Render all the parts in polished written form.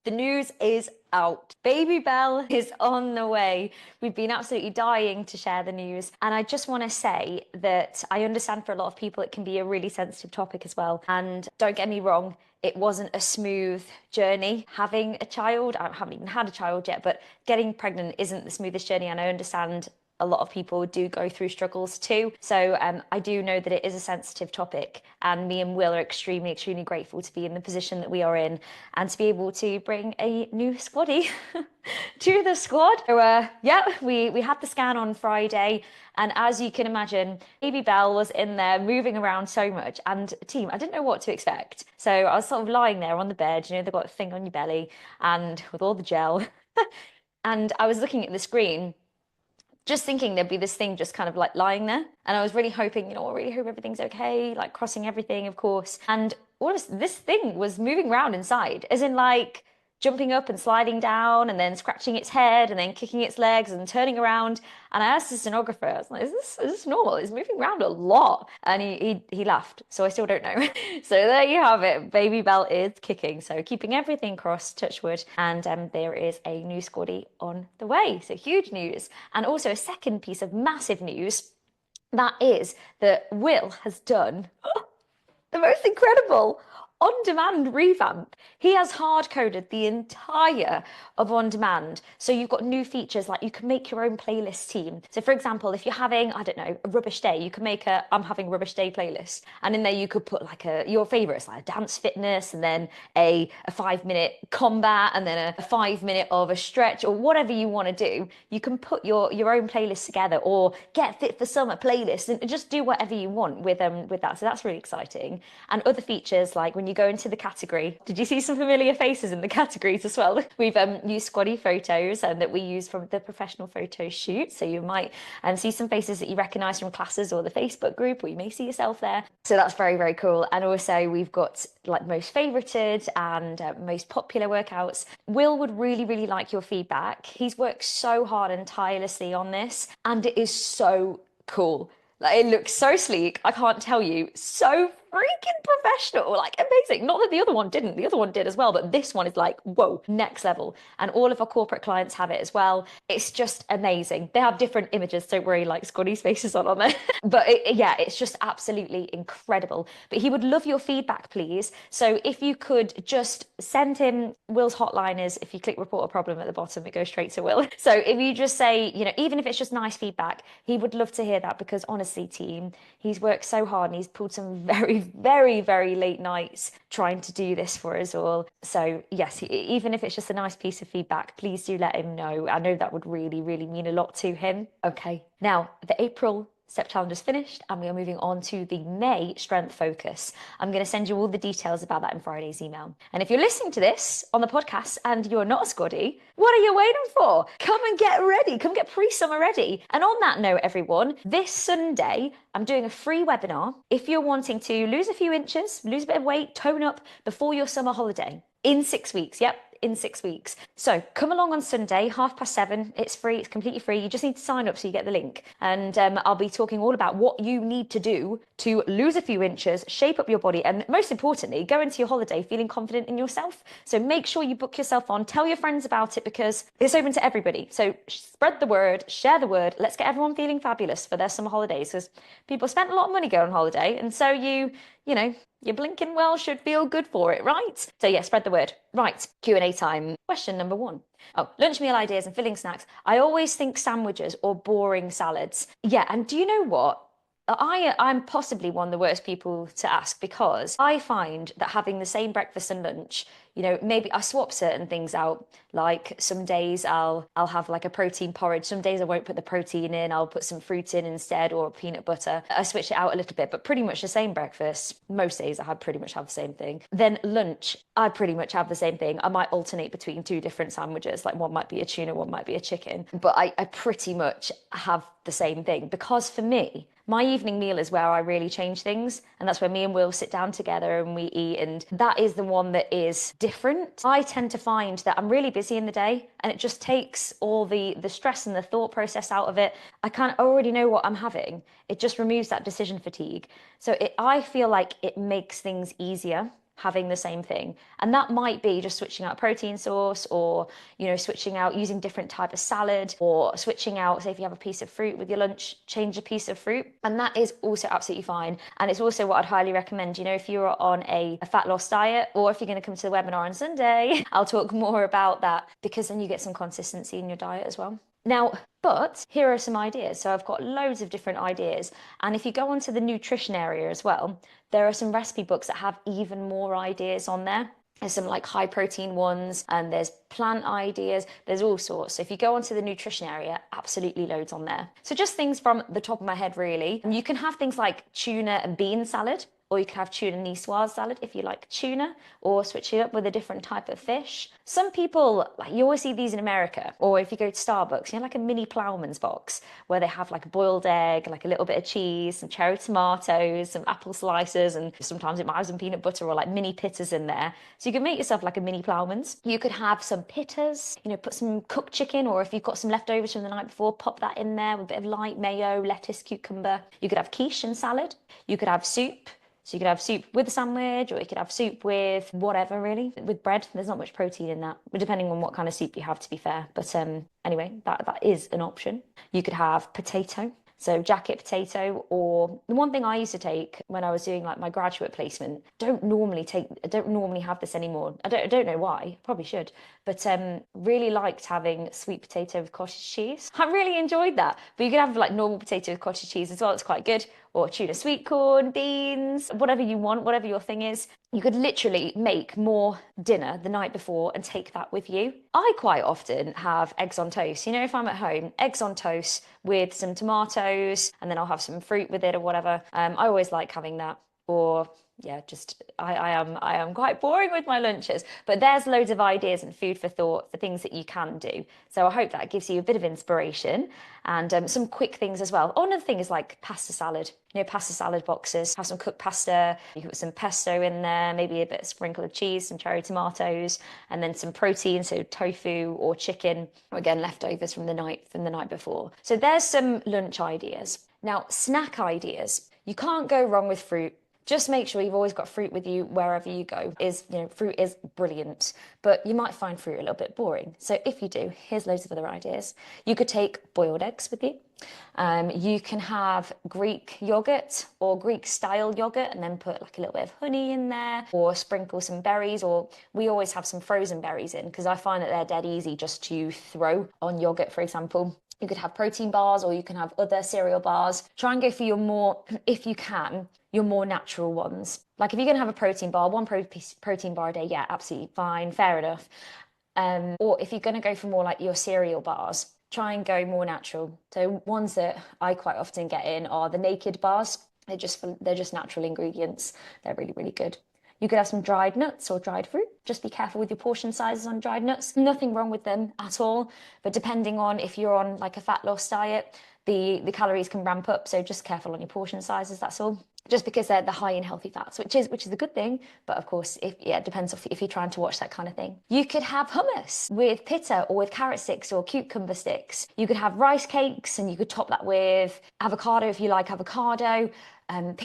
The news is out. Baby Belle is on the way. We've been absolutely dying to share the news. And I just want to say that I understand for a lot of people it can be a really sensitive topic as well. And don't get me wrong, it wasn't a smooth journey having a child. I haven't even had a child yet, but getting pregnant isn't the smoothest journey. And I understand a lot of people do go through struggles too. So I do know that it is a sensitive topic, and me and Will are extremely, extremely grateful to be in the position that we are in and to be able to bring a new squaddy to the squad. So yeah, we had the scan on Friday, and as you can imagine, baby Belle was in there moving around so much. And team, I didn't know what to expect. So I was sort of lying there on the bed, you know, they've got a thing on your belly and with all the gel. And I was looking at the screen just thinking there'd be this thing just kind of like lying there. And I was really hoping, you know, I really hope everything's okay, like crossing everything, of course. And this thing was moving around inside, as in like jumping up and sliding down and then scratching its head and then kicking its legs and turning around. And I asked the sonographer, I was like, is this normal? It's moving around a lot. And he laughed. So I still don't know. So there you have it. Baby Belle is kicking. So keeping everything crossed, touch wood. And there is a new squaddy on the way. So huge news. And also a second piece of massive news. That is that Will has done the most incredible on-demand revamp. He has hard-coded the entire of on-demand. So you've got new features like you can make your own playlist team. So for example, if you're having, I don't know, a rubbish day, you can make a I'm having rubbish day playlist. And in there you could put like your favorites, like a dance fitness, and then a 5-minute combat, and then a 5 minute of a stretch, or whatever you want to do. You can put your own playlist together, or get fit for summer playlist, and just do whatever you want with that. So that's really exciting. And other features like when you go into the category. Did you see some familiar faces in the categories as well? We've used squaddy photos that we use from the professional photo shoot. So you might see some faces that you recognize from classes or the Facebook group, or you may see yourself there. So that's very, very cool. And also we've got like most favorited and most popular workouts. Will would really, really like your feedback. He's worked so hard and tirelessly on this, and it is so cool. Like, it looks so sleek. I can't tell you. So freaking professional, like amazing. Not that the other one didn't. The other one did as well, but this one is like, whoa, next level. And all of our corporate clients have it as well. It's just amazing. They have different images, don't worry, like Scotty's faces on there. But yeah, it's just absolutely incredible. But he would love your feedback, please. So if you could just send him Will's hotline is, if you click report a problem at the bottom, it goes straight to Will. So if you just say, you know, even if it's just nice feedback, he would love to hear that, because honestly, team, he's worked so hard and he's pulled some very, very, very late nights trying to do this for us all. So yes, even if it's just a nice piece of feedback, please do let him know. I know that would really, really mean a lot to him. Okay, now the April Step Challenge is finished, and we are moving on to the May Strength Focus. I'm going to send you all the details about that in Friday's email. And if you're listening to this on the podcast and you're not a squaddy, what are you waiting for? Come and get ready. Come get pre-summer ready. And on that note, everyone, this Sunday, I'm doing a free webinar. If you're wanting to lose a few inches, lose a bit of weight, tone up before your summer holiday in 6 weeks. Yep, in 6 weeks. So come along on Sunday, 7:30. It's free. It's completely free. You just need to sign up so you get the link. And I'll be talking all about what you need to do to lose a few inches, shape up your body, and most importantly, go into your holiday feeling confident in yourself. So make sure you book yourself on. Tell your friends about it, because it's open to everybody. So spread the word, share the word. Let's get everyone feeling fabulous for their summer holidays, because people spent a lot of money going on holiday, and so you know, your blinking well should feel good for it, right? So yeah, spread the word. Right, Q&A time. Question number 1. Oh, lunch meal ideas and filling snacks. I always think sandwiches or boring salads. Yeah, and do you know what? I'm possibly one of the worst people to ask, because I find that having the same breakfast and lunch, you know, maybe I swap certain things out. Like some days I'll have like a protein porridge. Some days I won't put the protein in. I'll put some fruit in instead, or peanut butter. I switch it out a little bit, but pretty much the same breakfast. Most days I pretty much have the same thing. Then lunch, I pretty much have the same thing. I might alternate between 2 different sandwiches. Like one might be a tuna, one might be a chicken. But I pretty much have the same thing, because for me, my evening meal is where I really change things, and that's where me and Will sit down together and we eat, and that is the one that is different. I tend to find that I'm really busy in the day, and it just takes all the stress and the thought process out of it. I kind of already know what I'm having. It just removes that decision fatigue. So I feel like it makes things easier having the same thing. And that might be just switching out protein source, or, switching out using different type of salad, or switching out, say if you have a piece of fruit with your lunch, change a piece of fruit. And that is also absolutely fine. And it's also what I'd highly recommend, if you're on a fat loss diet, or if you're going to come to the webinar on Sunday, I'll talk more about that, because then you get some consistency in your diet as well. Now, but here are some ideas. So I've got loads of different ideas. And if you go onto the nutrition area as well, there are some recipe books that have even more ideas on there. There's some like high protein ones, and there's plant ideas, there's all sorts. So if you go onto the nutrition area, absolutely loads on there. So just things from the top of my head, really. You can have things like tuna and bean salad, or you can have tuna niçoise salad if you like tuna, or switch it up with a different type of fish. Some people, like, you always see these in America, or if you go to Starbucks, like a mini Plowman's box where they have like a boiled egg, like a little bit of cheese, some cherry tomatoes, some apple slices, and sometimes it might have some peanut butter or like mini pittas in there. So you can make yourself like a mini Plowman's. You could have some pittas, put some cooked chicken, or if you've got some leftovers from the night before, pop that in there with a bit of light mayo, lettuce, cucumber. You could have quiche and salad. You could have soup. So you could have soup with a sandwich, or you could have soup with whatever, really. With bread, there's not much protein in that, depending on what kind of soup you have, to be fair. But anyway, that is an option. You could have potato. So jacket potato, or the one thing I used to take when I was doing like my graduate placement, I don't normally have this anymore. I don't know why, probably should, but really liked having sweet potato with cottage cheese. I really enjoyed that. But you could have like normal potato with cottage cheese as well, it's quite good. Or tuna sweet corn, beans, whatever you want, whatever your thing is. You could literally make more dinner the night before and take that with you. I quite often have eggs on toast. If I'm at home, eggs on toast with some tomatoes, and then I'll have some fruit with it or whatever. I always like having that. Or yeah, just I am quite boring with my lunches, but there's loads of ideas and food for thought for things that you can do. So I hope that gives you a bit of inspiration, and some quick things as well. Oh, another thing is like pasta salad. Pasta salad boxes, have some cooked pasta. You can put some pesto in there, maybe a bit of sprinkle of cheese, some cherry tomatoes, and then some protein, so tofu or chicken, or again leftovers from the night before. So there's some lunch ideas. Now, snack ideas. You can't go wrong with fruit. Just make sure you've always got fruit with you wherever you go. Fruit is brilliant, but you might find fruit a little bit boring. So if you do, here's loads of other ideas. You could take boiled eggs with you. You can have Greek yogurt or Greek style yogurt, and then put like a little bit of honey in there, or sprinkle some berries, or we always have some frozen berries in, because I find that they're dead easy just to throw on yogurt, for example. You could have protein bars, or you can have other cereal bars. Try and go for your more, if you can, your more natural ones. Like if you're going to have a protein bar, one protein bar a day, yeah, absolutely fine, fair enough. Or if you're going to go for more like your cereal bars, try and go more natural. So ones that I quite often get in are the naked bars. They're just natural ingredients. They're really, really good. You could have some dried nuts or dried fruit. Just be careful with your portion sizes on dried nuts. Nothing wrong with them at all. But depending on if you're on like a fat loss diet, the calories can ramp up. So just careful on your portion sizes, that's all. Just because they're high in healthy fats, which is a good thing. But of course, it depends if you're trying to watch that kind of thing. You could have hummus with pitta, or with carrot sticks or cucumber sticks. You could have rice cakes, and you could top that with avocado if you like avocado.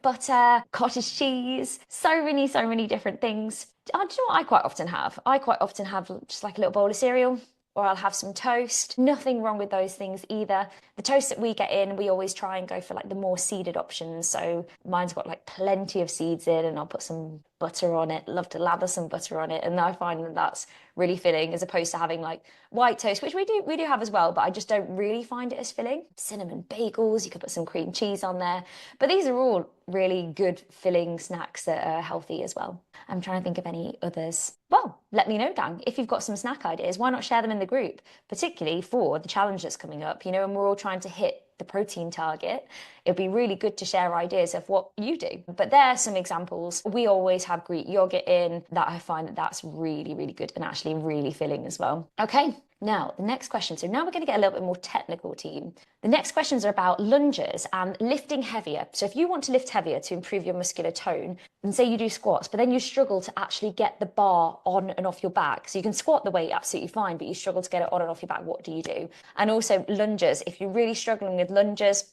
Butter, cottage cheese, so many different things. Do you know what I quite often have? I quite often have just like a little bowl of cereal, or I'll have some toast. Nothing wrong with those things either. The toast that we get in, we always try and go for like the more seeded options. So mine's got like plenty of seeds in, and I'll put some butter on it. Love to lather some butter on it, and I find that that's really filling, as opposed to having like white toast, which we do have as well, but I just don't really find it as filling. Cinnamon bagels, you could put some cream cheese on there. But these are all really good filling snacks that are healthy as well. I'm trying to think of any others. Well, let me know, Dan, if you've got some snack ideas. Why not share them in the group, particularly for the challenge that's coming up, and we're all trying to hit the protein target. It'd be really good to share ideas of what you do. But there are some examples. We always have Greek yogurt in, that I find that's really, really good and actually really filling as well. Okay, now the next question. So now we're going to get a little bit more technical, team. The next questions are about lunges and lifting heavier. So if you want to lift heavier to improve your muscular tone, and say you do squats, but then you struggle to actually get the bar on and off your back. So you can squat the weight absolutely fine, but you struggle to get it on and off your back. What do you do? And also lunges. If you're really struggling with lunges,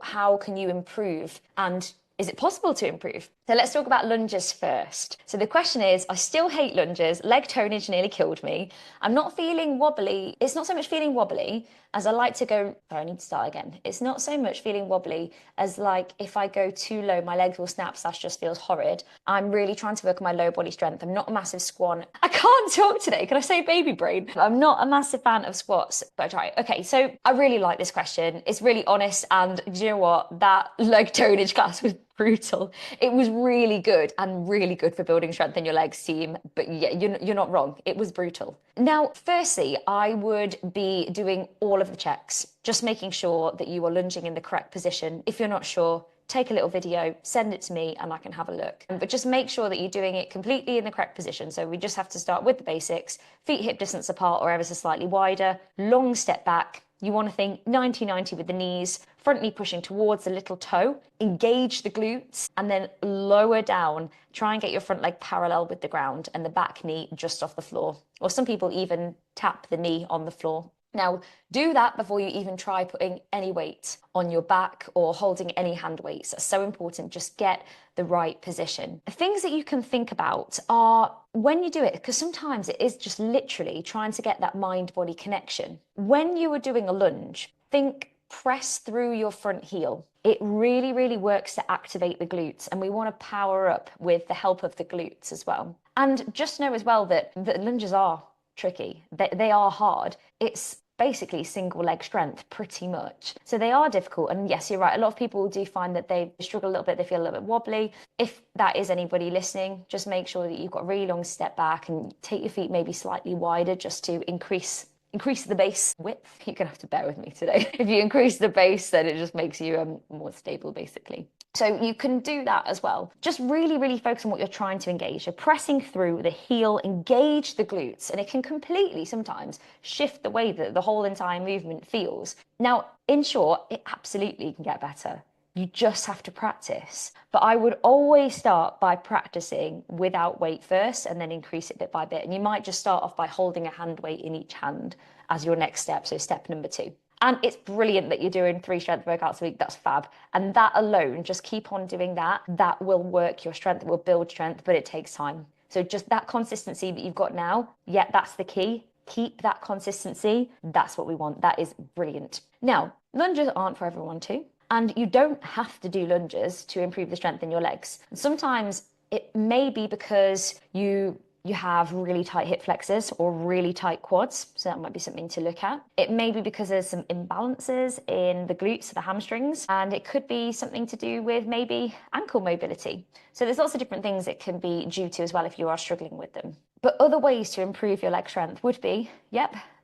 how can you improve and Is it possible to improve? So let's talk about lunges first. So the question is, I still hate lunges. Leg tonnage nearly killed me. I'm not feeling wobbly. It's not so much feeling wobbly as I like to go, sorry, I need to start again. It's not so much feeling wobbly as like if I go too low, my legs will snap, so that just feels horrid. I'm really trying to work on my lower body strength. I'm not a massive squat. I can't talk today. Can I say baby brain? I'm not a massive fan of squats, but I try. Okay, so I really like this question. It's really honest, and do you know what? That leg tonnage class was brutal. It was really good and really good for building strength in your legs, team. But yeah, you're not wrong. It was brutal. Now, firstly, I would be doing all of the checks, just making sure that you are lunging in the correct position. If you're not sure, take a little video, send it to me, and I can have a look. But just make sure that you're doing it completely in the correct position. So we just have to start with the basics: feet hip distance apart or ever so slightly wider, long step back. You want to think 90-90 with the knees, front knee pushing towards the little toe, engage the glutes, and then lower down. Try and get your front leg parallel with the ground and the back knee just off the floor. Or some people even tap the knee on the floor. Now, do that before you even try putting any weight on your back or holding any hand weights. That's so important. Just get the right position. The things that you can think about are when you do it, because sometimes it is just literally trying to get that mind-body connection. When you are doing a lunge, think press through your front heel. It really, really works to activate the glutes, and we want to power up with the help of the glutes as well. And just know as well that the lunges are tricky. They are hard. It's basically single leg strength pretty much. So they are difficult. And yes, you're right. A lot of people do find that they struggle a little bit. They feel a little bit wobbly. If that is anybody listening, just make sure that you've got a really long step back and take your feet maybe slightly wider just to increase the base width. You're gonna have to bear with me today. If you increase the base, then it just makes you more stable, basically. So you can do that as well. Just really, really focus on what you're trying to engage. You're pressing through the heel, engage the glutes, and it can completely sometimes shift the way that the whole entire movement feels. Now, in short, it absolutely can get better. You just have to practice. But I would always start by practicing without weight first and then increase it bit by bit. And you might just start off by holding a hand weight in each hand as your next step. So step number 2. And it's brilliant that you're doing 3 strength workouts a week. That's fab. And that alone, just keep on doing that. That will work your strength, it will build strength, but it takes time. So just that consistency that you've got now, yeah, that's the key. Keep that consistency. That's what we want. That is brilliant. Now, lunges aren't for everyone too. And you don't have to do lunges to improve the strength in your legs. And sometimes it may be because you have really tight hip flexors or really tight quads. So that might be something to look at. It may be because there's some imbalances in the glutes or the hamstrings. And it could be something to do with maybe ankle mobility. So there's lots of different things it can be due to as well if you are struggling with them. But other ways to improve your leg strength would be,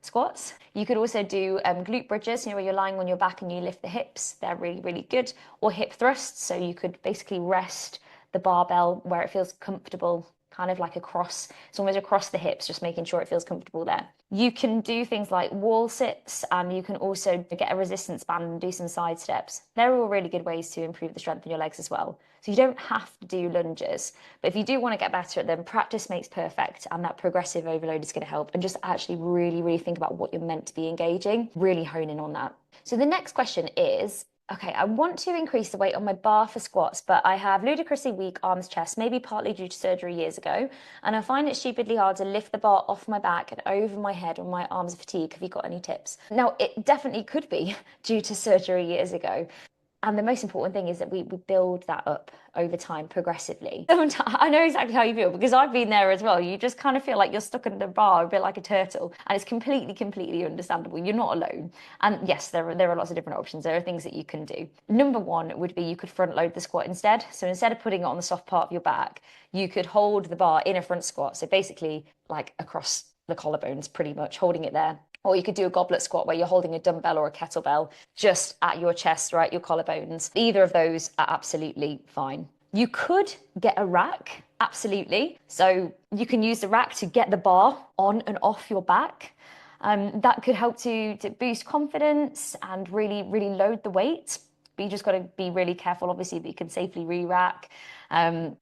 squats. You could also do glute bridges, where you're lying on your back and you lift the hips. They're really, really good. Or hip thrusts. So you could basically rest the barbell where it feels comfortable, kind of like across, it's almost across the hips, just making sure it feels comfortable there. You can do things like wall sits. You can also get a resistance band and do some side steps. They're all really good ways to improve the strength in your legs as well. So you don't have to do lunges, but if you do want to get better at them, practice makes perfect, and that progressive overload is going to help. And just actually really, really think about what you're meant to be engaging, really hone in on that. So the next question is, okay, I want to increase the weight on my bar for squats, but I have ludicrously weak arms, chest, maybe partly due to surgery years ago, and I find it stupidly hard to lift the bar off my back and over my head when my arms are fatigued. Have you got any tips? Now, it definitely could be due to surgery years ago. And the most important thing is that we build that up over time progressively. I know exactly how you feel because I've been there as well. You just kind of feel like you're stuck in the bar a bit like a turtle, and it's completely, completely understandable. You're not alone. And yes, there are lots of different options. There are things that you can do. Number 1 would be you could front load the squat instead. So instead of putting it on the soft part of your back, you could hold the bar in a front squat. So basically like across the collarbones, pretty much holding it there. Or you could do a goblet squat where you're holding a dumbbell or a kettlebell just at your chest, right, your collarbones. Either of those are absolutely fine. You could get a rack, absolutely. So you can use the rack to get the bar on and off your back. That could help to boost confidence and really, really load the weight. But you just got to be really careful, obviously, that you can safely re-rack. And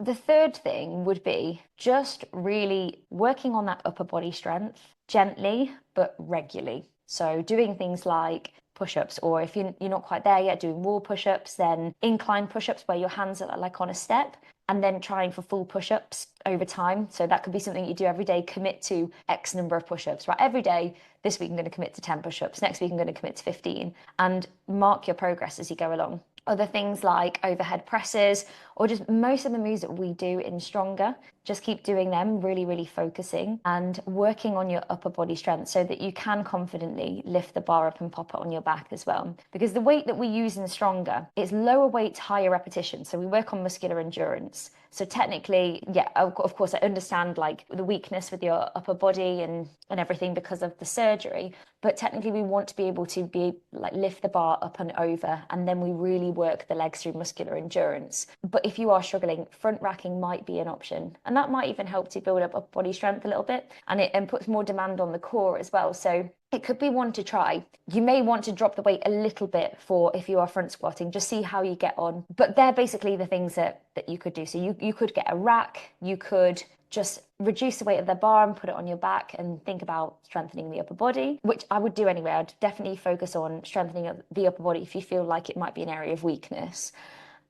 the third thing would be just really working on that upper body strength gently but regularly. So doing things like push-ups, or if you're not quite there yet, doing wall push-ups, then incline push-ups where your hands are like on a step, and then trying for full push-ups over time. So that could be something you do every day. Commit to X number of push-ups, right? Every day, this week I'm going to commit to 10 push-ups. Next week I'm going to commit to 15, and mark your progress as you go along. Other things like overhead presses, or just most of the moves that we do in Stronger, just keep doing them, really, really focusing and working on your upper body strength so that you can confidently lift the bar up and pop it on your back as well. Because the weight that we use in Stronger is lower weights, higher repetition. So we work on muscular endurance. So technically, yeah, of course, I understand like the weakness with your upper body and everything because of the surgery. But technically, we want to be able to be like lift the bar up and over, and then we really work the legs through muscular endurance. But if you are struggling, front racking might be an option, and that might even help to build up upper body strength a little bit, and it puts more demand on the core as well. So it could be one to try. You may want to drop the weight a little bit for if you are front squatting, just see how you get on. But they're basically the things that you could do. So you could get a rack, you could just reduce the weight of the bar and put it on your back and think about strengthening the upper body, which I would do anyway. I'd definitely focus on strengthening the upper body if you feel like it might be an area of weakness.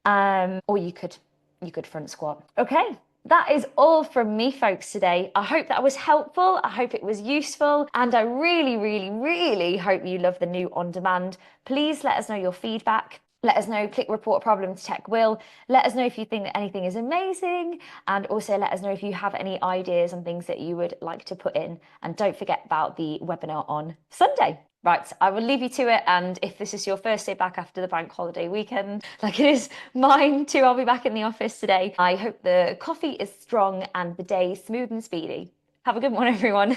Or you could front squat. Okay. That is all from me, folks, today. I hope that was helpful. I hope it was useful. And I really, really, really hope you love the new On Demand. Please let us know your feedback. Let us know, click report a problem to Tech Will. Let us know if you think that anything is amazing. And also let us know if you have any ideas on things that you would like to put in. And don't forget about the webinar on Sunday. Right, I will leave you to it. And if this is your first day back after the bank holiday weekend, like it is mine too, I'll be back in the office today. I hope the coffee is strong and the day smooth and speedy. Have a good one, everyone.